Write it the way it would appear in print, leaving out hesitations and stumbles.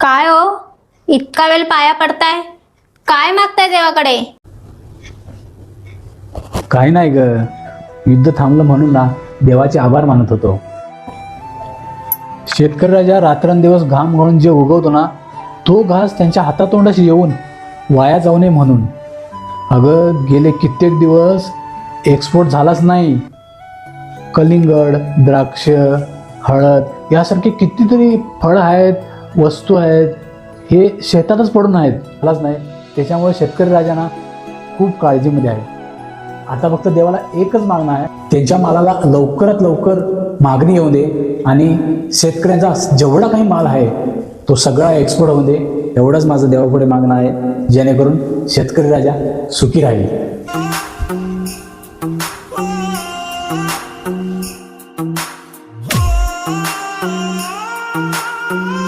काय हो, इतका वेळ पाया पडताय? काय मागताय देवाकडे? काही नाही ग, युद्ध थांबलं म्हणून ना देवाचे आभार मानत होतो. शेतकरी राजा रात्रंदिवस घाम गाळून जे उगवतो ना, तो घास त्यांच्या हातातोंडाशी येऊन वाया जाऊ नये म्हणून. अगं गेले कित्येक दिवस एक्सपोर्ट झालाच नाही. कलिंगड, द्राक्ष, हळद यासारखे कितीतरी फळं आहेत, वस्तू आहेत, हे शेतातच पडून आहेत, झालाच नाही. त्याच्यामुळे शेतकरी राजांना खूप काळजीमध्ये आहे. आता फक्त देवाला एकच मागणं आहे, त्यांच्या मालाला लवकरात लवकर मागणी येऊ दे आणि शेतकऱ्यांचा जेवढा काही माल आहे तो सगळा एक्सपोर्ट होऊ दे. एवढंच माझं देवापुढे मागणं आहे, जेणेकरून शेतकरी राजा सुखी राहील.